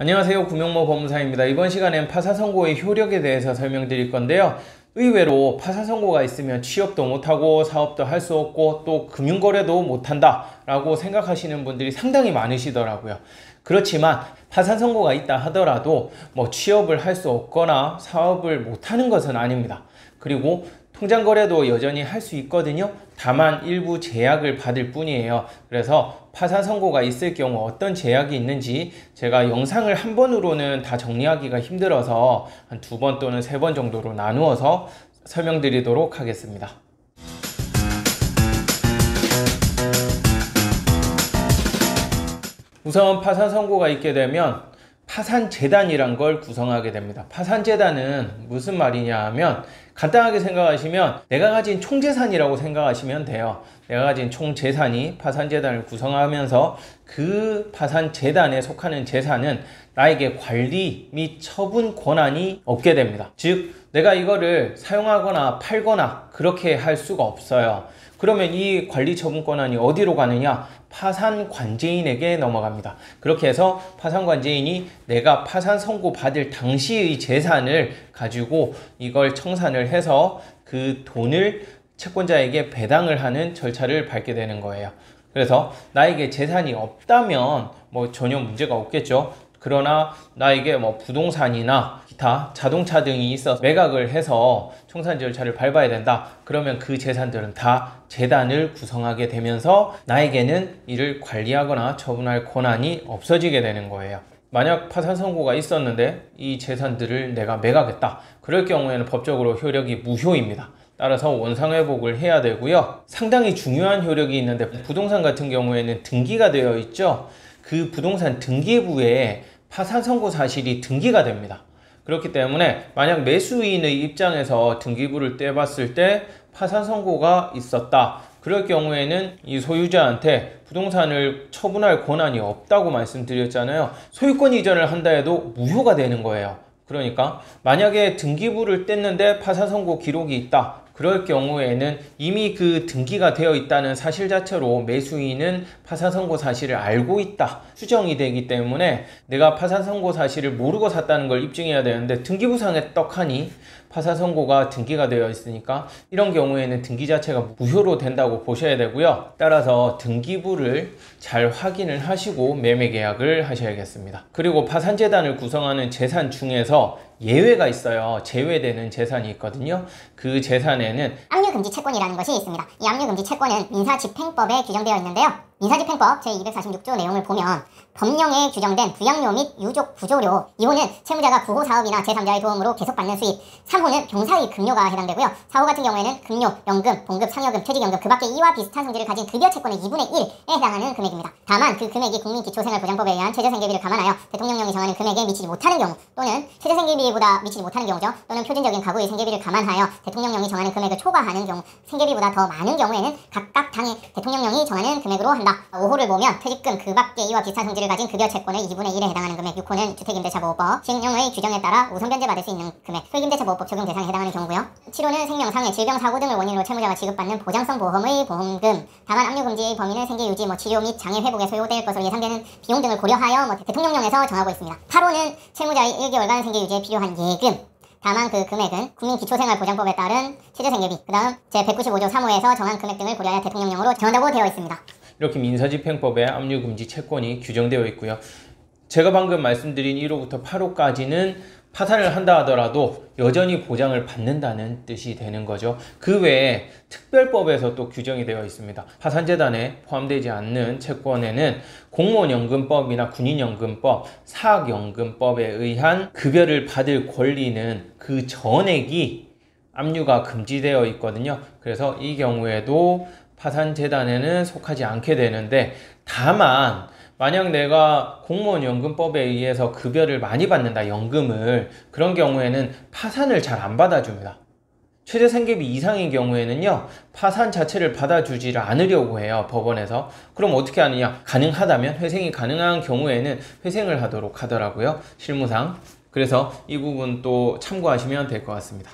안녕하세요, 구명모 법무사입니다. 이번 시간엔 파산선고의 효력에 대해서 설명드릴 건데요. 의외로 파산선고가 있으면 취업도 못하고 사업도 할 수 없고 또 금융거래도 못한다 라고 생각하시는 분들이 상당히 많으시더라고요. 그렇지만 파산선고가 있다 하더라도 취업을 할 수 없거나 사업을 못하는 것은 아닙니다. 그리고 통장거래도 여전히 할 수 있거든요. 다만 일부 제약을 받을 뿐이에요. 그래서 파산선고가 있을 경우 어떤 제약이 있는지 제가 영상을 한 번으로는 다 정리하기가 힘들어서 한 2번 또는 3번 정도로 나누어서 설명드리도록 하겠습니다. 우선 파산선고가 있게 되면 파산재단이란 걸 구성하게 됩니다. 파산재단은 무슨 말이냐 하면 간단하게 생각하시면 내가 가진 총재산이라고 생각하시면 돼요. 내가 가진 총재산이 파산재단을 구성하면서 그 파산재단에 속하는 재산은 나에게 관리 및 처분 권한이 없게 됩니다. 즉 내가 이거를 사용하거나 팔거나 그렇게 할 수가 없어요. 그러면 이 관리 처분 권한이 어디로 가느냐? 파산관제인에게 넘어갑니다. 그렇게 해서 파산관제인이 내가 파산 선고 받을 당시의 재산을 가지고 이걸 청산을 해서 그 돈을 채권자에게 배당을 하는 절차를 밟게 되는 거예요. 그래서 나에게 재산이 없다면 전혀 문제가 없겠죠. 그러나 나에게 부동산이나 기타 자동차 등이 있어서 매각을 해서 청산 절차를 밟아야 된다. 그러면 그 재산들은 다 재단을 구성하게 되면서 나에게는 이를 관리하거나 처분할 권한이 없어지게 되는 거예요. 만약 파산 선고가 있었는데 이 재산들을 내가 매각했다. 그럴 경우에는 법적으로 효력이 무효입니다. 따라서 원상회복을 해야 되고요. 상당히 중요한 효력이 있는데 부동산 같은 경우에는 등기가 되어 있죠. 그 부동산 등기부에 파산 선고 사실이 등기가 됩니다. 그렇기 때문에 만약 매수인의 입장에서 등기부를 떼봤을 때 파산 선고가 있었다. 그럴 경우에는 이 소유자한테 부동산을 처분할 권한이 없다고 말씀드렸잖아요. 소유권 이전을 한다 해도 무효가 되는 거예요. 그러니까 만약에 등기부를 뗐는데 파산 선고 기록이 있다. 그럴 경우에는 이미 그 등기가 되어 있다는 사실 자체로 매수인은 파산 선고 사실을 알고 있다 추정이 되기 때문에 내가 파산 선고 사실을 모르고 샀다는 걸 입증해야 되는데 등기부상에 떡하니 파산 선고가 등기가 되어 있으니까 이런 경우에는 등기 자체가 무효로 된다고 보셔야 되고요. 따라서 등기부를 잘 확인을 하시고 매매 계약을 하셔야겠습니다. 그리고 파산재단을 구성하는 재산 중에서 예외가 있어요. 제외되는 재산이 있거든요. 그 재산에는 압류금지 채권이라는 것이 있습니다. 이 압류금지 채권은 민사집행법에 규정되어 있는데요. 민사집행법 제246조 내용을 보면 법령에 규정된 부양료 및 유족 부조료 2호는 채무자가 부호 사업이나 제3자의 도움으로 계속받는 수입 3호는 병사의 급료가 해당되고요. 4호 같은 경우에는 급료, 연금, 봉급, 상여금, 퇴직연금 그 밖에 이와 비슷한 성질을 가진 급여 채권의 2분의 1에 해당하는 금액입니다. 다만 그 금액이 국민기초생활보장법에 의한 최저생계비를 감안하여 대통령령이 정하는 금액에 미치지 못하는 경우 또는 최저생계비보다 미치지 못하는 경우죠. 또는 표준적인 가구의 생계비를 감안하여 대통령령이 정하는 금액을 초과하는 경우 생계비보다 더 많은 경우에는 각각 당해 대통령령이 정하는 금액으로 한다. 5호를 보면 퇴직금 그 밖에 이와 비슷한 성질을 가진 급여 채권의 2분의 1에 해당하는 금액 6호는 주택임대차보호법 시행령의 규정에 따라 우선 변제받을 수 있는 금액 소액임대차보호법 적용 대상에 해당하는 경우고요. 7호는 생명, 장애, 질병, 사고 등을 원인으로 채무자가 지급받는 보장성 보험의 보험금 다만 압류금지의 범위는 생계 유지, 치료 및 장애 회복에 소요될 것으로 예상되는 비용 등을 고려하여 대통령령에서 정하고 있습니다. 8호는 채무자의 1개월간 생계 유지에 필요한 예금 다만 그 금액은 국민기초생활보장법에 따른 최저생계비 그 다음 제195조 3호에서 정한 금액 등을 고려하여 대통령령으로 정한다고 되어 있습니다. 이렇게 민사집행법에 압류금지 채권이 규정되어 있고요. 제가 방금 말씀드린 1호부터 8호까지는 파산을 한다 하더라도 여전히 보장을 받는다는 뜻이 되는 거죠. 그 외에 특별법에서 또 규정이 되어 있습니다. 파산재단에 포함되지 않는 채권에는 공무원연금법이나 군인연금법, 사학연금법에 의한 급여를 받을 권리는 그 전액이 압류가 금지되어 있거든요. 그래서 이 경우에도 파산재단에는 속하지 않게 되는데 다만 만약 내가 공무원연금법에 의해서 급여를 많이 받는다, 연금을 그런 경우에는 파산을 잘 안 받아줍니다. 최저생계비 이상인 경우에는요 파산 자체를 받아주지를 않으려고 해요. 법원에서. 그럼 어떻게 하느냐, 가능하다면 회생이 가능한 경우에는 회생을 하도록 하더라고요, 실무상. 그래서 이 부분 또 참고하시면 될 것 같습니다.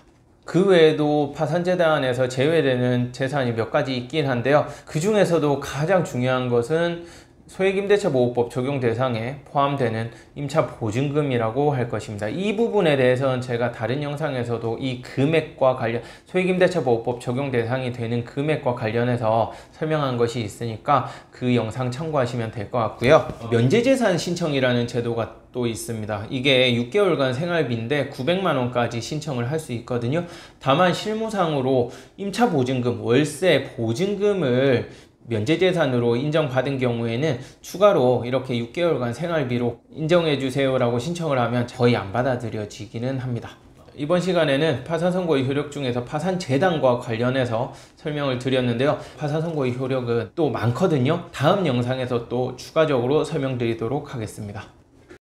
그 외에도 파산재단에서 제외되는 재산이 몇 가지 있긴 한데요. 그 중에서도 가장 중요한 것은 소액임대차 보호법 적용 대상에 포함되는 임차 보증금이라고 할 것입니다. 이 부분에 대해서는 제가 다른 영상에서도 이 금액과 관련, 소액임대차보호법 적용 대상이 되는 금액과 관련해서 설명한 것이 있으니까 그 영상 참고하시면 될 것 같고요. 면제재산 신청이라는 제도가 또 있습니다. 이게 6개월간 생활비인데 900만 원까지 신청을 할 수 있거든요. 다만 실무상으로 임차보증금, 월세 보증금을 면제재산으로 인정받은 경우에는 추가로 이렇게 6개월간 생활비로 인정해주세요 라고 신청을 하면 거의 안 받아들여지기는 합니다. 이번 시간에는 파산선고의 효력 중에서 파산재단과 관련해서 설명을 드렸는데요. 파산선고의 효력은 또 많거든요. 다음 영상에서 또 추가적으로 설명드리도록 하겠습니다.